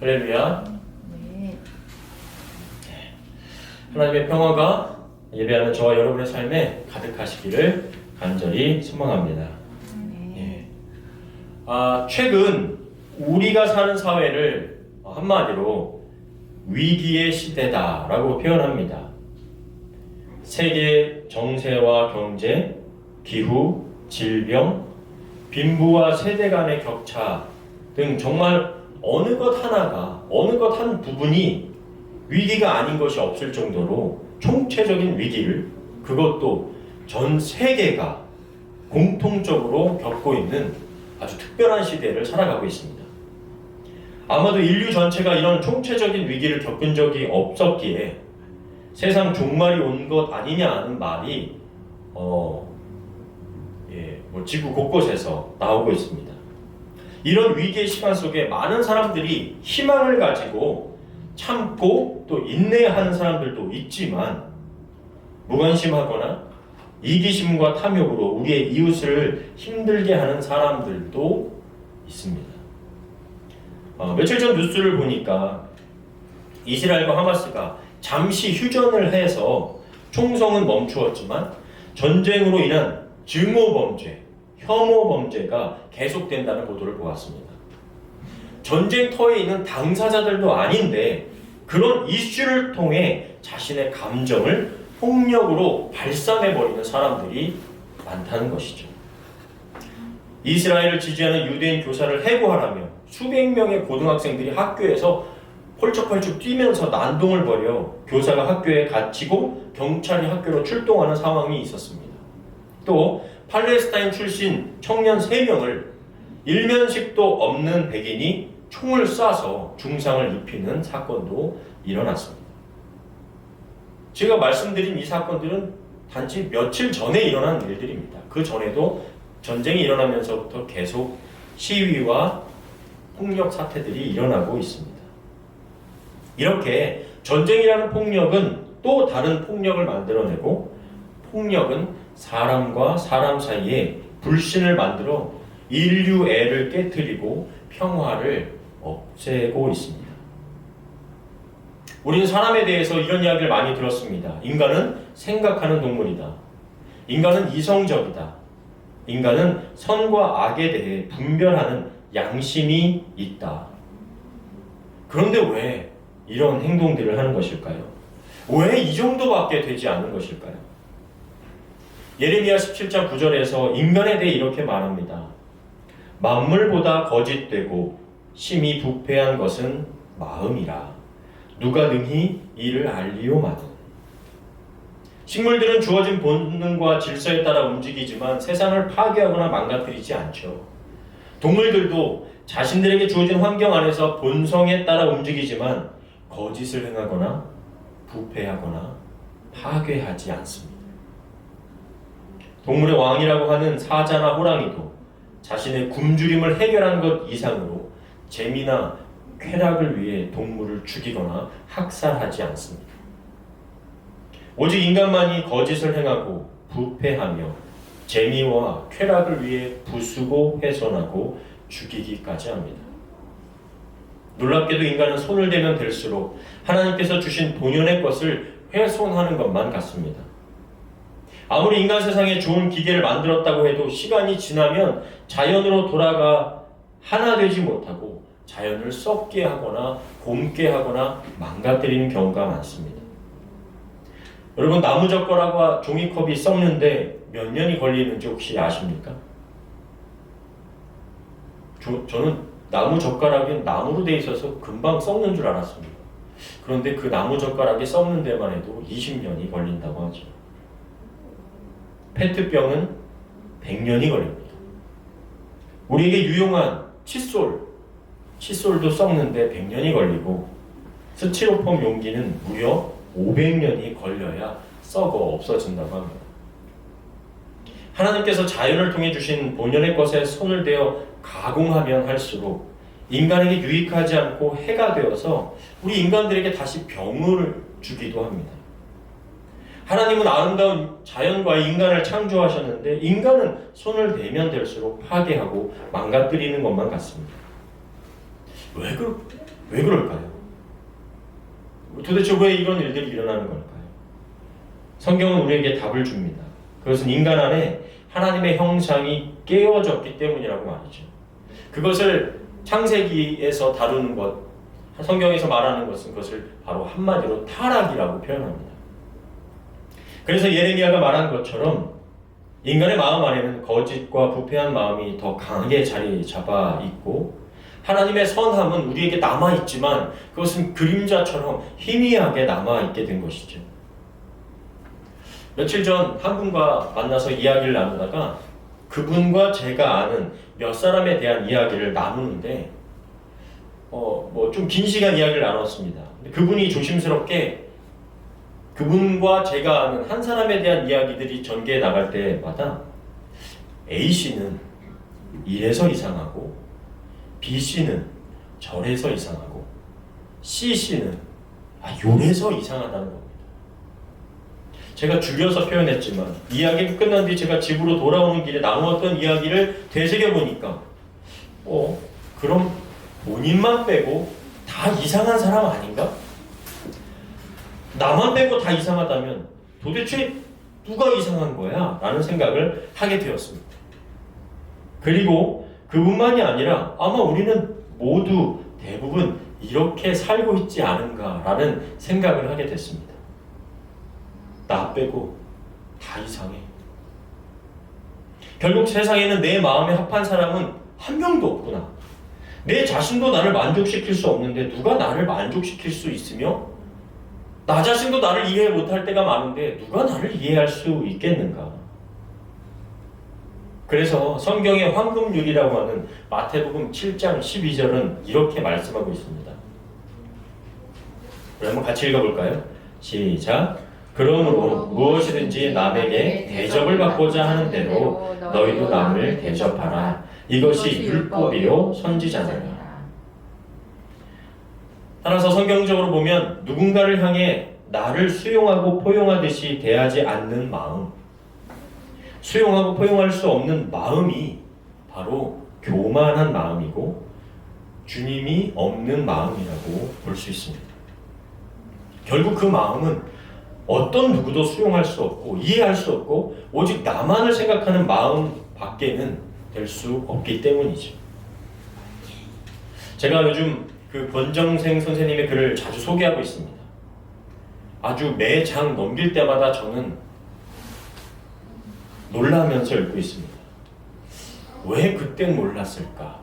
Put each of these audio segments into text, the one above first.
할렐루야. 네. 하나님의 평화가 예배하는 저와 여러분의 삶에 가득하시기를 간절히 소망합니다. 네. 최근 우리가 사는 사회를 한마디로 위기의 시대다라고 표현합니다. 세계 정세와 경제, 기후, 질병, 빈부와 세대 간의 격차 등 정말 어느 것 하나가, 어느 것 한 부분이 위기가 아닌 것이 없을 정도로 총체적인 위기를, 그것도 전 세계가 공통적으로 겪고 있는 아주 특별한 시대를 살아가고 있습니다. 아마도 인류 전체가 이런 총체적인 위기를 겪은 적이 없었기에 세상 종말이 온 것 아니냐는 말이 지구 곳곳에서 나오고 있습니다. 이런 위기의 시간 속에 많은 사람들이 희망을 가지고 참고 또 인내하는 사람들도 있지만, 무관심하거나 이기심과 탐욕으로 우리의 이웃을 힘들게 하는 사람들도 있습니다. 며칠 전 뉴스를 보니까 이스라엘과 하마스가 잠시 휴전을 해서 총성은 멈추었지만 전쟁으로 인한 증오범죄, 혐오범죄가 계속된다는 보도를 보았습니다. 전쟁터에 있는 당사자들도 아닌데 그런 이슈를 통해 자신의 감정을 폭력으로 발산해버리는 사람들이 많다는 것이죠. 이스라엘을 지지하는 유대인 교사를 해고하라며 수백 명의 고등학생들이 학교에서 펄쩍펄쩍 뛰면서 난동을 벌여 교사가 학교에 갇히고 경찰이 학교로 출동하는 상황이 있었습니다. 또 팔레스타인 출신 청년 3명을 일면식도 없는 백인이 총을 쏴서 중상을 입히는 사건도 일어났습니다. 제가 말씀드린 이 사건들은 단지 며칠 전에 일어난 일들입니다. 그 전에도 전쟁이 일어나면서부터 계속 시위와 폭력 사태들이 일어나고 있습니다. 이렇게 전쟁이라는 폭력은 또 다른 폭력을 만들어내고, 폭력은 사람과 사람 사이에 불신을 만들어 인류애를 깨트리고 평화를 없애고 있습니다. 우리는 사람에 대해서 이런 이야기를 많이 들었습니다. 인간은 생각하는 동물이다. 인간은 이성적이다. 인간은 선과 악에 대해 분별하는 양심이 있다. 그런데 왜 이런 행동들을 하는 것일까요? 왜 이 정도밖에 되지 않은 것일까요? 예레미야 17장 9절에서 인간에 대해 이렇게 말합니다. 만물보다 거짓되고 심히 부패한 것은 마음이라. 누가 능히 이를 알리오마든. 식물들은 주어진 본능과 질서에 따라 움직이지만 세상을 파괴하거나 망가뜨리지 않죠. 동물들도 자신들에게 주어진 환경 안에서 본성에 따라 움직이지만 거짓을 행하거나 부패하거나 파괴하지 않습니다. 동물의 왕이라고 하는 사자나 호랑이도 자신의 굶주림을 해결한 것 이상으로 재미나 쾌락을 위해 동물을 죽이거나 학살하지 않습니다. 오직 인간만이 거짓을 행하고 부패하며 재미와 쾌락을 위해 부수고 훼손하고 죽이기까지 합니다. 놀랍게도 인간은 손을 대면 될수록 하나님께서 주신 본연의 것을 훼손하는 것만 같습니다. 아무리 인간 세상에 좋은 기계를 만들었다고 해도 시간이 지나면 자연으로 돌아가 하나 되지 못하고 자연을 썩게 하거나 곪게 하거나 망가뜨리는 경우가 많습니다. 여러분, 나무젓가락과 종이컵이 썩는데 몇 년이 걸리는지 혹시 아십니까? 저는 나무젓가락이 나무로 되어 있어서 금방 썩는 줄 알았습니다. 그런데 그 나무젓가락이 썩는 데만 해도 20년이 걸린다고 하죠. 페트병은 100년이 걸립니다. 우리에게 유용한 칫솔도 썩는데 100년이 걸리고, 스티로폼 용기는 무려 500년이 걸려야 썩어 없어진다고 합니다. 하나님께서 자연을 통해 주신 본연의 것에 손을 대어 가공하면 할수록 인간에게 유익하지 않고 해가 되어서 우리 인간들에게 다시 병을 주기도 합니다. 하나님은 아름다운 자연과 인간을 창조하셨는데 인간은 손을 대면 될수록 파괴하고 망가뜨리는 것만 같습니다. 왜 그럴까요? 도대체 왜 이런 일들이 일어나는 걸까요? 성경은 우리에게 답을 줍니다. 그것은 인간 안에 하나님의 형상이 깨어졌기 때문이라고 말이죠. 그것을 창세기에서 다루는 것, 성경에서 말하는 것은 그것을 바로 한마디로 타락이라고 표현합니다. 그래서 예레미야가 말한 것처럼 인간의 마음 안에는 거짓과 부패한 마음이 더 강하게 자리 잡아 있고 하나님의 선함은 우리에게 남아있지만 그것은 그림자처럼 희미하게 남아있게 된 것이죠. 며칠 전 한 분과 만나서 이야기를 나누다가 그분과 제가 아는 몇 사람에 대한 이야기를 나누는데 뭐 좀 긴 시간 이야기를 나눴습니다. 그분이 조심스럽게 그분과 제가 아는 한 사람에 대한 이야기들이 전개해 나갈 때마다 A씨는 이래서 이상하고 B씨는 저래서 이상하고 C씨는 요래서 이상하다는 겁니다. 제가 줄여서 표현했지만 이야기가 끝난 뒤 제가 집으로 돌아오는 길에 나누었던 이야기를 되새겨보니까 그럼 본인만 빼고 다 이상한 사람 아닌가? 나만 빼고 다 이상하다면 도대체 누가 이상한 거야? 라는 생각을 하게 되었습니다. 그리고 그뿐만이 아니라 아마 우리는 모두 대부분 이렇게 살고 있지 않은가라는 생각을 하게 됐습니다. 나 빼고 다 이상해. 결국 세상에는 내 마음에 합한 사람은 한 명도 없구나. 내 자신도 나를 만족시킬 수 없는데 누가 나를 만족시킬 수 있으며 나 자신도 나를 이해 못할 때가 많은데 누가 나를 이해할 수 있겠는가? 그래서 성경의 황금률이라고 하는 마태복음 7장 12절은 이렇게 말씀하고 있습니다. 우리 한번 같이 읽어볼까요? 시작! 그러므로 무엇이든지 남에게 대접을 받고자 하는 대로 너희도 남을 대접하라. 이것이 율법이요 선지자니라. 따라서 성경적으로 보면 누군가를 향해 나를 수용하고 포용하듯이 대하지 않는 마음, 수용하고 포용할 수 없는 마음이 바로 교만한 마음이고 주님이 없는 마음이라고 볼 수 있습니다. 결국 그 마음은 어떤 누구도 수용할 수 없고 이해할 수 없고 오직 나만을 생각하는 마음 밖에는 될 수 없기 때문이죠. 제가 요즘 그 권정생 선생님의 글을 자주 소개하고 있습니다. 아주 매 장 넘길 때마다 저는 놀라면서 읽고 있습니다. 왜 그땐 몰랐을까?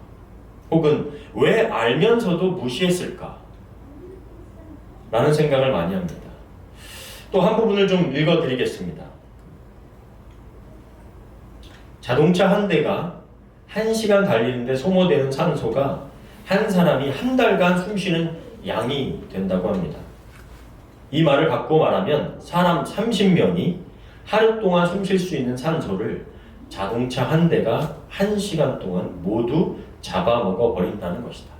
혹은 왜 알면서도 무시했을까? 라는 생각을 많이 합니다. 또 한 부분을 좀 읽어드리겠습니다. 자동차 한 대가 1시간 달리는데 소모되는 산소가 한 사람이 한 달간 숨쉬는 양이 된다고 합니다. 이 말을 바꿔 말하면 사람 30명이 하루 동안 숨 쉴 수 있는 산소를 자동차 한 대가 1시간 동안 모두 잡아먹어 버린다는 것이다.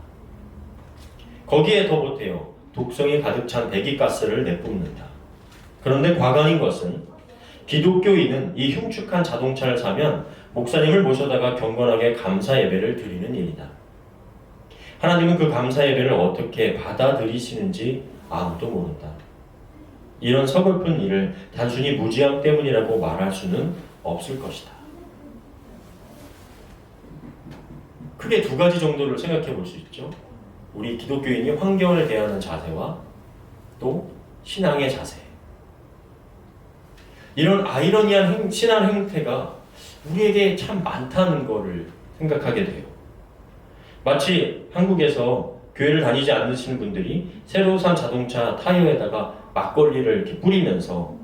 거기에 더 보태어 독성이 가득 찬 배기가스를 내뿜는다. 그런데 과간인 것은 기독교인은 이 흉측한 자동차를 사면 목사님을 모셔다가 경건하게 감사 예배를 드리는 일이다. 하나님은 그 감사 예배를 어떻게 받아들이시는지 아무도 모른다. 이런 서글픈 일을 단순히 무지함 때문이라고 말할 수는 없을 것이다. 크게 두 가지 정도를 생각해 볼 수 있죠. 우리 기독교인이 환경을 대하는 자세와 또 신앙의 자세. 이런 아이러니한 신앙 행태가 우리에게 참 많다는 것을 생각하게 돼요. 마치 한국에서 교회를 다니지 않으시는 분들이 새로 산 자동차 타이어에다가 막걸리를 이렇게 뿌리면서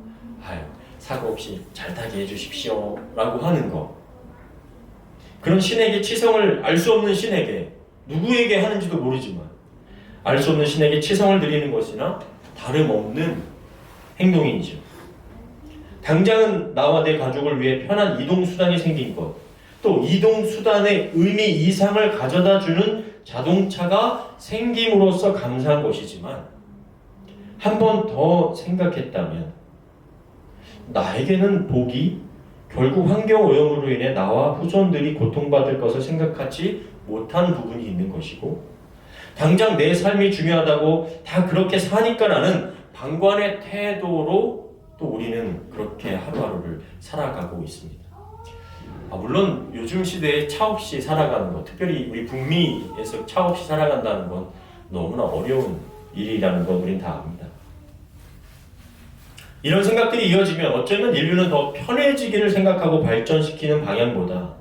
사고 없이 잘 타게 해주십시오 라고 하는 거. 그런 신에게 치성을 알 수 없는 신에게 누구에게 하는지도 모르지만 알 수 없는 신에게 치성을 드리는 것이나 다름없는 행동이죠. 당장은 나와 내 가족을 위해 편한 이동수단이 생긴 것, 또 이동수단의 의미 이상을 가져다주는 자동차가 생김으로써 감사한 것이지만 한 번 더 생각했다면 나에게는 복이 결국 환경오염으로 인해 나와 후손들이 고통받을 것을 생각하지 못한 부분이 있는 것이고 당장 내 삶이 중요하다고 다 그렇게 사니까라는 방관의 태도로 또 우리는 그렇게 하루하루를 살아가고 있습니다. 물론 요즘 시대에 차 없이 살아가는 것, 특별히 우리 북미에서 차 없이 살아간다는 건 너무나 어려운 일이라는 건 우린 다 압니다. 이런 생각들이 이어지면 어쩌면 인류는 더 편해지기를 생각하고 발전시키는 방향보다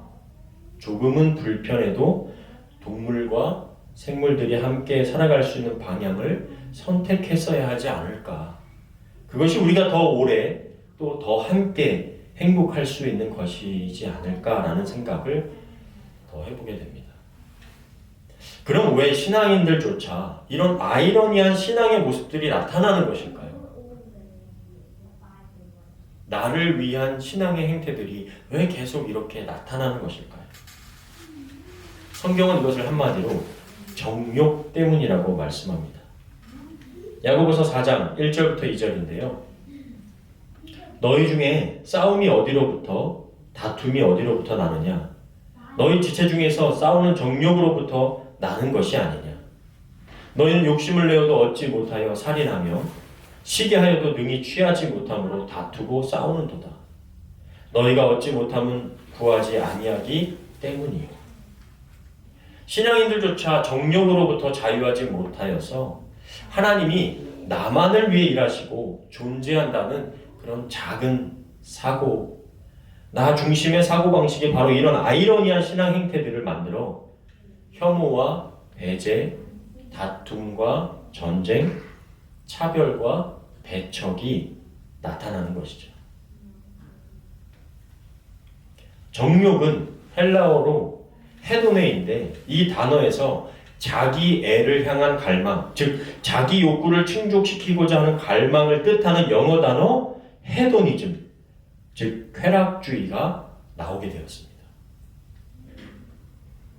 조금은 불편해도 동물과 생물들이 함께 살아갈 수 있는 방향을 선택했어야 하지 않을까. 그것이 우리가 더 오래 또 더 함께 행복할 수 있는 것이지 않을까라는 생각을 더 해보게 됩니다. 그럼 왜 신앙인들조차 이런 아이러니한 신앙의 모습들이 나타나는 것일까요? 나를 위한 신앙의 행태들이 왜 계속 이렇게 나타나는 것일까요? 성경은 이것을 한마디로 정욕 때문이라고 말씀합니다. 야고보서 4장 1절부터 2절인데요. 너희 중에 싸움이 어디로부터 다툼이 어디로부터 나느냐? 너희 지체 중에서 싸우는 정욕으로부터 나는 것이 아니냐? 너희는 욕심을 내어도 얻지 못하여 살인하며 시게 하여도 능히 취하지 못함으로 다투고 싸우는도다. 너희가 얻지 못함은 구하지 아니하기 때문이요. 신앙인들조차 정욕으로부터 자유하지 못하여서 하나님이 나만을 위해 일하시고 존재한다는 그런 작은 사고, 나 중심의 사고방식이 바로 이런 아이러니한 신앙 행태들을 만들어 혐오와 배제, 다툼과 전쟁, 차별과 배척이 나타나는 것이죠. 정욕은 헬라어로 헤도네인데 이 단어에서 자기 애를 향한 갈망, 즉 자기 욕구를 충족시키고자 하는 갈망을 뜻하는 영어 단어 헤도니즘, 즉 쾌락주의가 나오게 되었습니다.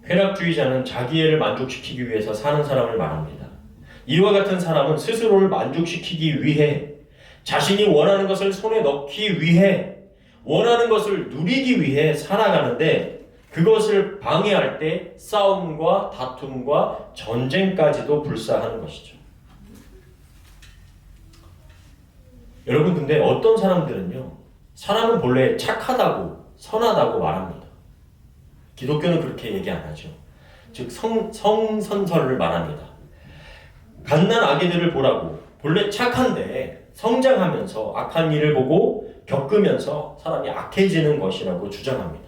쾌락주의자는 자기애를 만족시키기 위해서 사는 사람을 말합니다. 이와 같은 사람은 스스로를 만족시키기 위해, 자신이 원하는 것을 손에 넣기 위해, 원하는 것을 누리기 위해 살아가는데 그것을 방해할 때 싸움과 다툼과 전쟁까지도 불사하는 것이죠. 여러분, 근데 어떤 사람들은요, 사람은 본래 착하다고 선하다고 말합니다. 기독교는 그렇게 얘기 안 하죠. 즉 성선설을 말합니다. 갓난 아기들을 보라고, 본래 착한데 성장하면서 악한 일을 보고 겪으면서 사람이 악해지는 것이라고 주장합니다.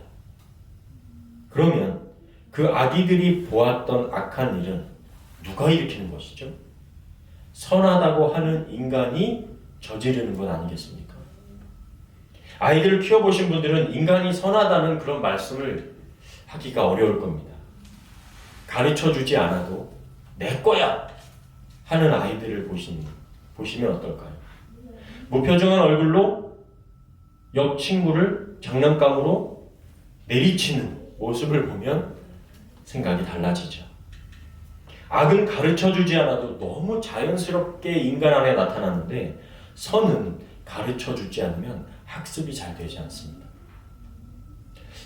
그러면 그 아기들이 보았던 악한 일은 누가 일으키는 것이죠? 선하다고 하는 인간이 저지르는 것 아니겠습니까? 아이들을 키워보신 분들은 인간이 선하다는 그런 말씀을 하기가 어려울 겁니다. 가르쳐주지 않아도 내 거야 하는 아이들을 보시면 어떨까요? 무표정한 얼굴로 옆 친구를 장난감으로 내리치는 모습을 보면 생각이 달라지죠. 악은 가르쳐주지 않아도 너무 자연스럽게 인간 안에 나타나는데 선은 가르쳐주지 않으면 학습이 잘 되지 않습니다.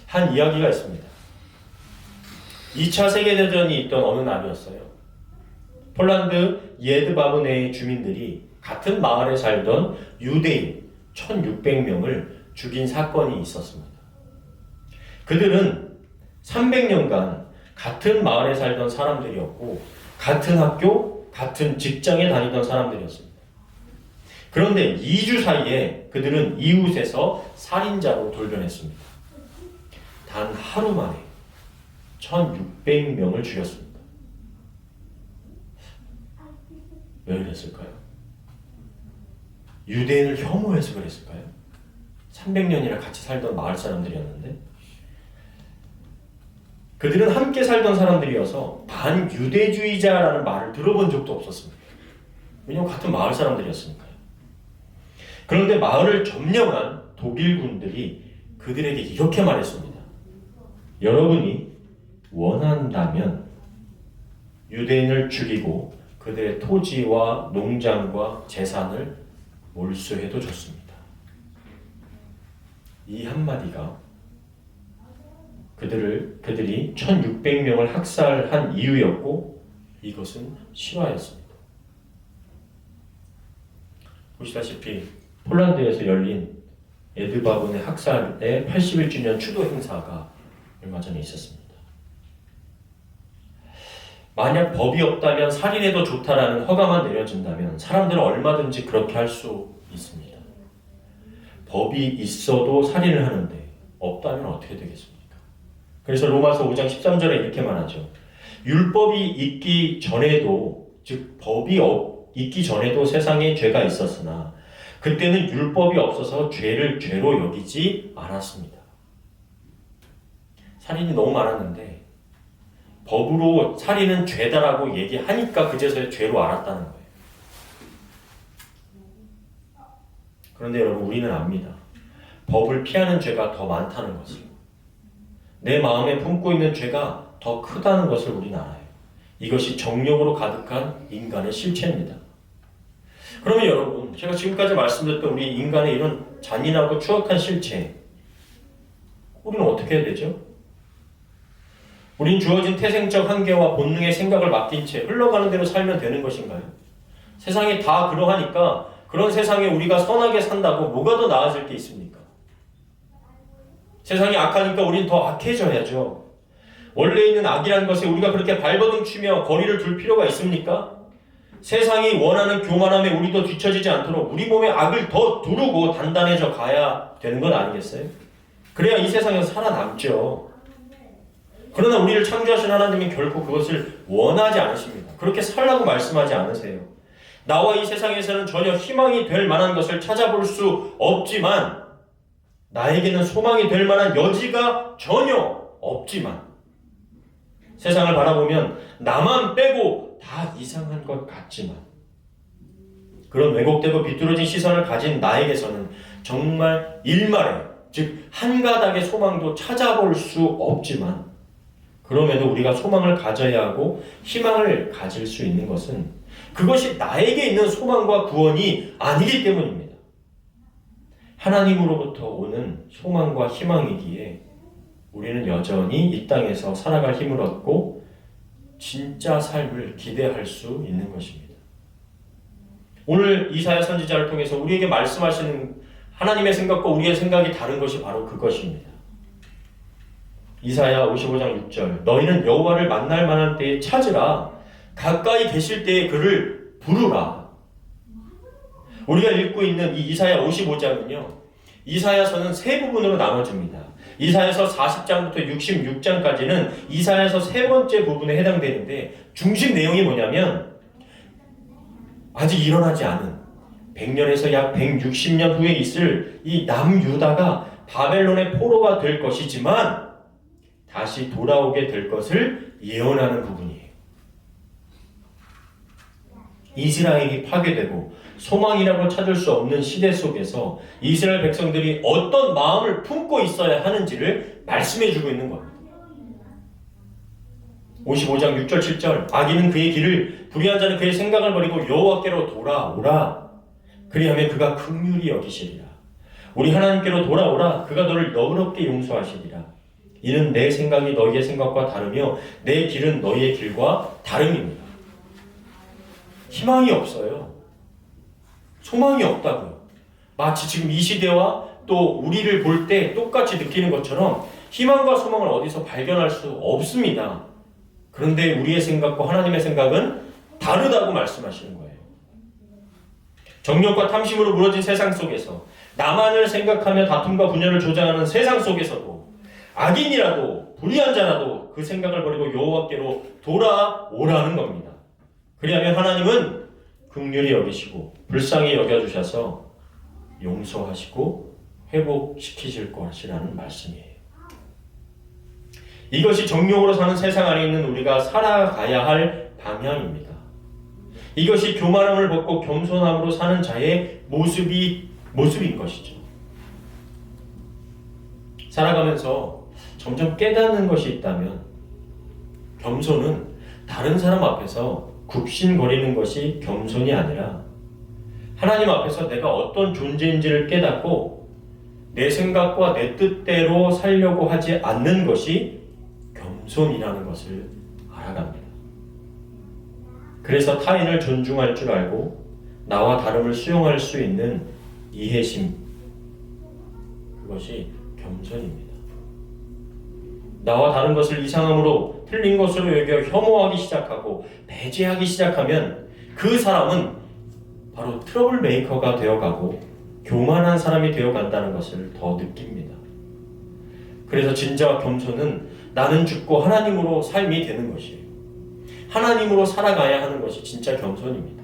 한 이야기가 있습니다. 2차 세계대전이 있던 어느 날이었어요. 폴란드 예드바브네의 주민들이 같은 마을에 살던 유대인 1600명을 죽인 사건이 있었습니다. 그들은 300년간 같은 마을에 살던 사람들이었고 같은 학교, 같은 직장에 다니던 사람들이었습니다. 그런데 2주 사이에 그들은 이웃에서 살인자로 돌변했습니다. 단 하루 만에 1600명을 죽였습니다. 왜 그랬을까요? 유대인을 혐오해서 그랬을까요? 300년이나 같이 살던 마을 사람들이었는데 그들은 함께 살던 사람들이어서 반유대주의자라는 말을 들어본 적도 없었습니다. 왜냐하면 같은 마을 사람들이었으니까요. 그런데 마을을 점령한 독일군들이 그들에게 이렇게 말했습니다. 여러분이 원한다면 유대인을 죽이고 그들의 토지와 농장과 재산을 몰수해도 좋습니다. 이 한마디가 그들이 1600명을 학살한 이유였고 이것은 실화였습니다. 보시다시피 폴란드에서 열린 에드바본의 학살의 81주년 추도 행사가 얼마 전에 있었습니다. 만약 법이 없다면 살인해도 좋다라는 허가만 내려진다면 사람들은 얼마든지 그렇게 할 수 있습니다. 법이 있어도 살인을 하는데 없다면 어떻게 되겠습니까? 그래서 로마서 5장 13절에 이렇게 말하죠. 율법이 있기 전에도, 즉 법이 있기 전에도 세상에 죄가 있었으나 그때는 율법이 없어서 죄를 죄로 여기지 않았습니다. 살인이 너무 많았는데 법으로 살인은 죄다라고 얘기하니까 그제서야 죄로 알았다는 거예요. 그런데 여러분, 우리는 압니다. 법을 피하는 죄가 더 많다는 것을. 내 마음에 품고 있는 죄가 더 크다는 것을 우리는 알아요. 이것이 정욕으로 가득한 인간의 실체입니다. 그러면 여러분, 제가 지금까지 말씀드렸던 우리 인간의 이런 잔인하고 추악한 실체, 우리는 어떻게 해야 되죠? 우린 주어진 태생적 한계와 본능의 생각을 맡긴 채 흘러가는 대로 살면 되는 것인가요? 세상이 다 그러하니까 그런 세상에 우리가 선하게 산다고 뭐가 더 나아질 게 있습니까? 세상이 악하니까 우린 더 악해져야죠. 원래 있는 악이라는 것에 우리가 그렇게 발버둥 치며 거리를 둘 필요가 있습니까? 세상이 원하는 교만함에 우리도 뒤처지지 않도록 우리 몸에 악을 더 두르고 단단해져 가야 되는 건 아니겠어요? 그래야 이 세상에서 살아남죠. 그러나 우리를 창조하신 하나님은 결코 그것을 원하지 않으십니다. 그렇게 살라고 말씀하지 않으세요. 나와 이 세상에서는 전혀 희망이 될 만한 것을 찾아볼 수 없지만, 나에게는 소망이 될 만한 여지가 전혀 없지만, 세상을 바라보면 나만 빼고 다 이상한 것 같지만, 그런 왜곡되고 비뚤어진 시선을 가진 나에게서는 정말 일말의, 즉 한 가닥의 소망도 찾아볼 수 없지만, 그럼에도 우리가 소망을 가져야 하고 희망을 가질 수 있는 것은 그것이 나에게 있는 소망과 구원이 아니기 때문입니다. 하나님으로부터 오는 소망과 희망이기에 우리는 여전히 이 땅에서 살아갈 힘을 얻고 진짜 삶을 기대할 수 있는 것입니다. 오늘 이사야 선지자를 통해서 우리에게 말씀하시는 하나님의 생각과 우리의 생각이 다른 것이 바로 그것입니다. 이사야 55장 6절, 너희는 여호와를 만날 만한 때에 찾으라. 가까이 계실 때에 그를 부르라. 우리가 읽고 있는 이 이사야 55장은요, 이사야서는 세 부분으로 나눠집니다. 이사야서 40장부터 66장까지는 이사야서 세 번째 부분에 해당되는데, 중심 내용이 뭐냐면 아직 일어나지 않은 100년에서 약 160년 후에 있을 이 남유다가 바벨론의 포로가 될 것이지만 다시 돌아오게 될 것을 예언하는 부분이에요. 이스라엘이 파괴되고 소망이라고 찾을 수 없는 시대 속에서 이스라엘 백성들이 어떤 마음을 품고 있어야 하는지를 말씀해주고 있는 겁니다. 55장 6절 7절, 악인은 그의 길을, 불의한 자는 그의 생각을 버리고 여호와께로 돌아오라. 그리하면 그가 긍휼히 여기시리라. 우리 하나님께로 돌아오라. 그가 너를 너그럽게 용서하시리라. 이는 내 생각이 너희의 생각과 다르며 내 길은 너희의 길과 다름입니다. 희망이 없어요. 소망이 없다고요. 마치 지금 이 시대와 또 우리를 볼 때 똑같이 느끼는 것처럼 희망과 소망을 어디서 발견할 수 없습니다. 그런데 우리의 생각과 하나님의 생각은 다르다고 말씀하시는 거예요. 정욕과 탐심으로 무너진 세상 속에서, 나만을 생각하며 다툼과 분열을 조장하는 세상 속에서도 악인이라도 불의한 자라도 그 생각을 버리고 여호와께로 돌아오라는 겁니다. 그리하면 하나님은 긍휼히 여기시고 불쌍히 여겨주셔서 용서하시고 회복시키실 것이라는 말씀이에요. 이것이 정욕으로 사는 세상 안에 있는 우리가 살아가야 할 방향입니다. 이것이 교만함을 벗고 겸손함으로 사는 자의 모습인 것이죠. 살아가면서 점점 깨닫는 것이 있다면, 겸손은 다른 사람 앞에서 굽신거리는 것이 겸손이 아니라 하나님 앞에서 내가 어떤 존재인지를 깨닫고 내 생각과 내 뜻대로 살려고 하지 않는 것이 겸손이라는 것을 알아갑니다. 그래서 타인을 존중할 줄 알고 나와 다름을 수용할 수 있는 이해심, 그것이 겸손입니다. 나와 다른 것을 이상함으로 틀린 것으로 여겨 혐오하기 시작하고 배제하기 시작하면 그 사람은 바로 트러블 메이커가 되어가고 교만한 사람이 되어간다는 것을 더 느낍니다. 그래서 진정한 겸손은 나는 죽고 하나님으로 삶이 되는 것이에요. 하나님으로 살아가야 하는 것이 진짜 겸손입니다.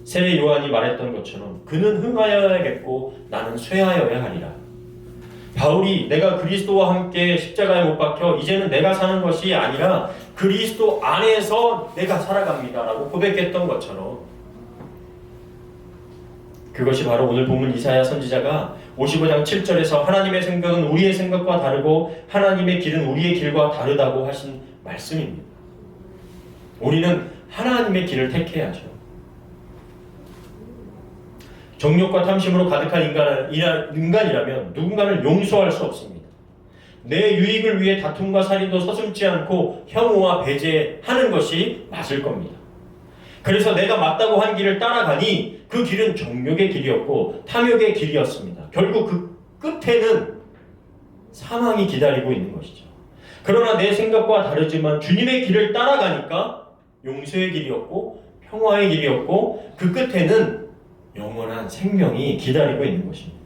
세례 요한이 말했던 것처럼 그는 흥하여야겠고 나는 쇠하여야 하리라. 바울이 내가 그리스도와 함께 십자가에 못 박혀 이제는 내가 사는 것이 아니라 그리스도 안에서 내가 살아갑니다 라고 고백했던 것처럼, 그것이 바로 오늘 본문 이사야 선지자가 55장 7절에서 하나님의 생각은 우리의 생각과 다르고 하나님의 길은 우리의 길과 다르다고 하신 말씀입니다. 우리는 하나님의 길을 택해야죠. 정욕과 탐심으로 가득한 인간이라면 누군가를 용서할 수 없습니다. 내 유익을 위해 다툼과 살인도 서슴지 않고 혐오와 배제하는 것이 맞을 겁니다. 그래서 내가 맞다고 한 길을 따라가니 그 길은 정욕의 길이었고 탐욕의 길이었습니다. 결국 그 끝에는 사망이 기다리고 있는 것이죠. 그러나 내 생각과 다르지만 주님의 길을 따라가니까 용서의 길이었고 평화의 길이었고 그 끝에는 영원한 생명이 기다리고 있는 것입니다.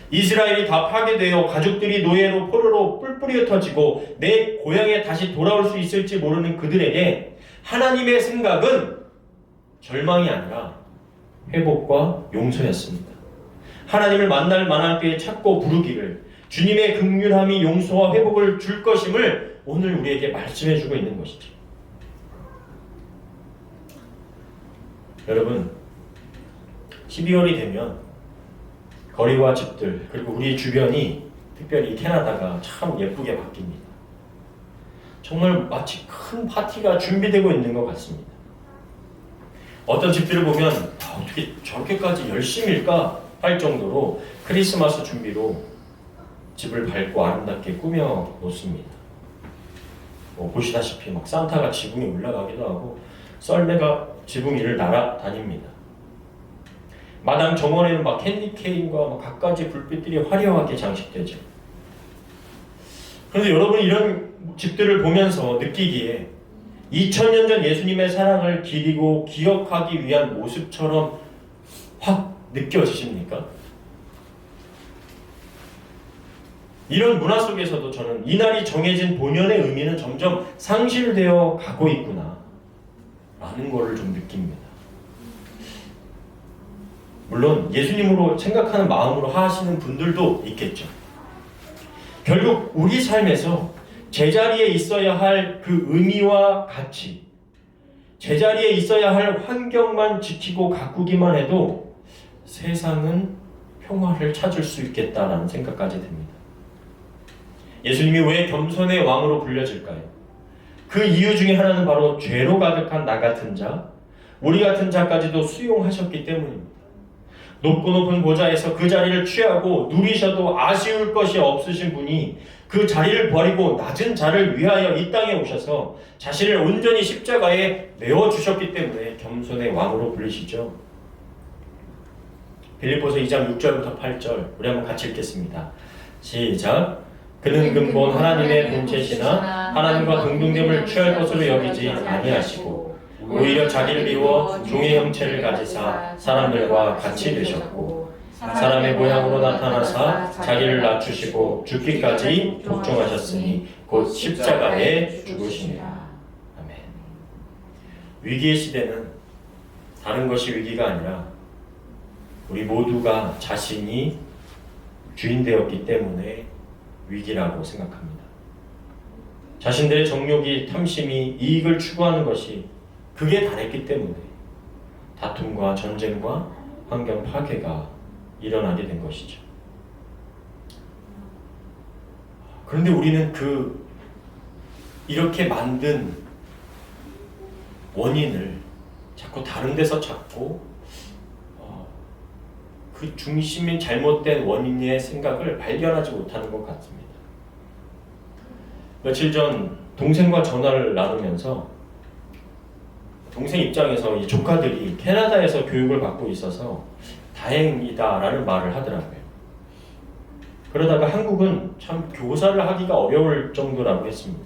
이스라엘이 다 파괴되어 가족들이 노예로 포로로 뿔뿔이 흩어지고 내 고향에 다시 돌아올 수 있을지 모르는 그들에게 하나님의 생각은 절망이 아니라 회복과 용서였습니다. 하나님을 만날 만할 때에 찾고 부르기를 주님의 긍휼함이 용서와 회복을 줄 것임을 오늘 우리에게 말씀해주고 있는 것이죠. 여러분, 12월이 되면 거리와 집들 그리고 우리 주변이 특별히 캐나다가 참 예쁘게 바뀝니다. 정말 마치 큰 파티가 준비되고 있는 것 같습니다. 어떤 집들을 보면 어떻게 저렇게까지 열심일까 할 정도로 크리스마스 준비로 집을 밝고 아름답게 꾸며 놓습니다. 보시다시피 막 산타가 지붕에 올라가기도 하고 썰매가 지붕 위를 날아다닙니다. 마당 정원에는 막 캔디 케인과 막 갖가지 불빛들이 화려하게 장식되죠. 그런데 여러분이 이런 집들을 보면서 느끼기에 2000년 전 예수님의 사랑을 기리고 기억하기 위한 모습처럼 확 느껴지십니까? 이런 문화 속에서도 저는 이날이 정해진 본연의 의미는 점점 상실되어 가고 있구나 라는 것을 좀 느낍니다. 물론 예수님으로 생각하는 마음으로 하시는 분들도 있겠죠. 결국 우리 삶에서 제자리에 있어야 할 그 의미와 가치, 제자리에 있어야 할 환경만 지키고 가꾸기만 해도 세상은 평화를 찾을 수 있겠다라는 생각까지 듭니다. 예수님이 왜 겸손의 왕으로 불려질까요? 그 이유 중에 하나는 바로 죄로 가득한 나 같은 자, 우리 같은 자까지도 수용하셨기 때문입니다. 높고 높은 보좌에서 그 자리를 취하고 누리셔도 아쉬울 것이 없으신 분이 그 자리를 버리고 낮은 자를 위하여 이 땅에 오셔서 자신을 온전히 십자가에 내어주셨기 때문에 겸손의 왕으로 불리시죠. 빌립보서 2장 6절부터 8절 우리 한번 같이 읽겠습니다. 시작. 그는 근본 하나님의 본체시나 하나님과 동등됨을 취할 것으로 여기지 아니하시고 오히려 자기를 비워 종의 형체를 가지사 사람들과 같이 되셨고 사람의 모양으로 나타나사 자기를 낮추시고 죽기까지 복종하셨으니 곧 십자가에 죽으시니라. 아멘. 위기의 시대는 다른 것이 위기가 아니라 우리 모두가 자신이 주인 되었기 때문에 위기라고 생각합니다. 자신들의 정욕이, 탐심이, 이익을 추구하는 것이 극에 달했기 때문에 다툼과 전쟁과 환경 파괴가 일어나게 된 것이죠. 그런데 우리는 이렇게 만든 원인을 자꾸 다른 데서 찾고 그 중심인 잘못된 원인의 생각을 발견하지 못하는 것 같습니다. 며칠 전 동생과 전화를 나누면서 동생 입장에서 이 조카들이 캐나다에서 교육을 받고 있어서 다행이다라는 말을 하더라고요. 그러다가 한국은 참 교사를 하기가 어려울 정도라고 했습니다.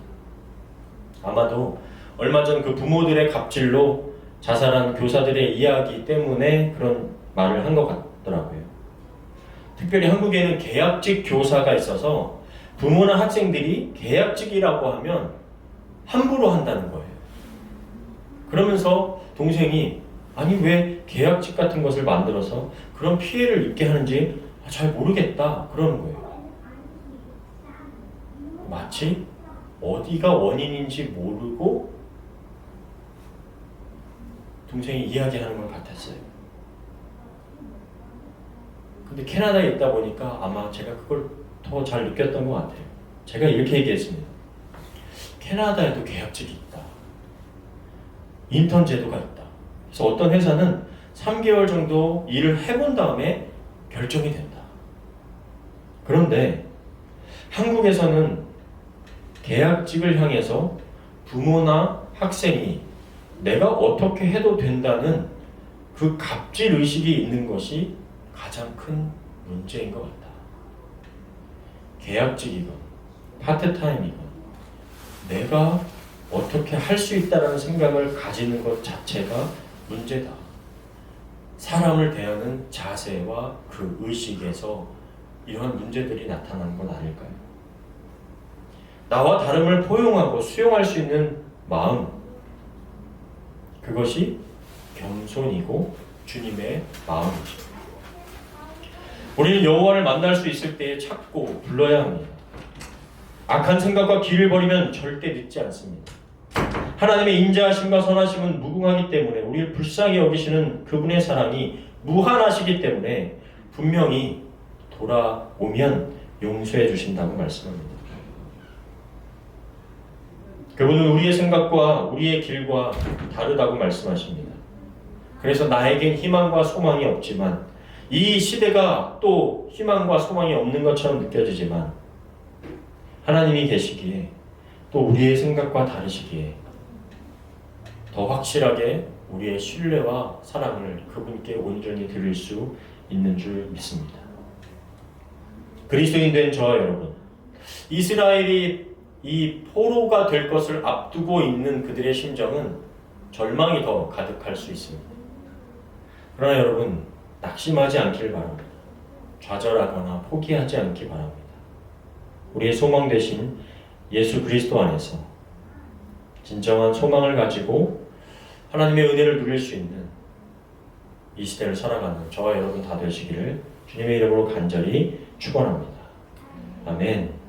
아마도 얼마 전 그 부모들의 갑질로 자살한 교사들의 이야기 때문에 그런 말을 한 것 같더라고요. 특별히 한국에는 계약직 교사가 있어서 부모나 학생들이 계약직이라고 하면 함부로 한다는 거예요. 그러면서 동생이 아니 왜 계약직 같은 것을 만들어서 그런 피해를 입게 하는지 잘 모르겠다 그러는 거예요. 마치 어디가 원인인지 모르고 동생이 이야기하는 것 같았어요. 근데 캐나다에 있다 보니까 아마 제가 그걸 더 잘 느꼈던 것 같아요. 제가 이렇게 얘기했습니다. 캐나다에도 계약직이 있다. 인턴 제도가 있다. 그래서 어떤 회사는 3개월 정도 일을 해본 다음에 결정이 된다. 그런데 한국에서는 계약직을 향해서 부모나 학생이 내가 어떻게 해도 된다는 그 갑질 의식이 있는 것이 가장 큰 문제인 것 같다. 계약직이건 파트타임이건 내가 어떻게 할 수 있다는 생각을 가지는 것 자체가 문제다. 사람을 대하는 자세와 그 의식에서 이러한 문제들이 나타나는 건 아닐까요? 나와 다름을 포용하고 수용할 수 있는 마음, 그것이 겸손이고 주님의 마음이죠. 우리는 여호와를 만날 수 있을 때에 찾고 불러야 합니다. 악한 생각과 길을 버리면 절대 늦지 않습니다. 하나님의 인자하심과 선하심은 무궁하기 때문에 우리를 불쌍히 여기시는 그분의 사랑이 무한하시기 때문에 분명히 돌아오면 용서해 주신다고 말씀합니다. 그분은 우리의 생각과 우리의 길과 다르다고 말씀하십니다. 그래서 나에겐 희망과 소망이 없지만 이 시대가 또 희망과 소망이 없는 것처럼 느껴지지만 하나님이 계시기에 또 우리의 생각과 다르시기에 더 확실하게 우리의 신뢰와 사랑을 그분께 온전히 드릴 수 있는 줄 믿습니다. 그리스도인 된 저와 여러분, 이스라엘이 이 포로가 될 것을 앞두고 있는 그들의 심정은 절망이 더 가득할 수 있습니다. 그러나 여러분, 낙심하지 않기를 바랍니다. 좌절하거나 포기하지 않기 바랍니다. 우리의 소망 되신 예수 그리스도 안에서 진정한 소망을 가지고 하나님의 은혜를 누릴 수 있는 이 시대를 살아가는 저와 여러분 다 되시기를 주님의 이름으로 간절히 축원합니다. 아멘.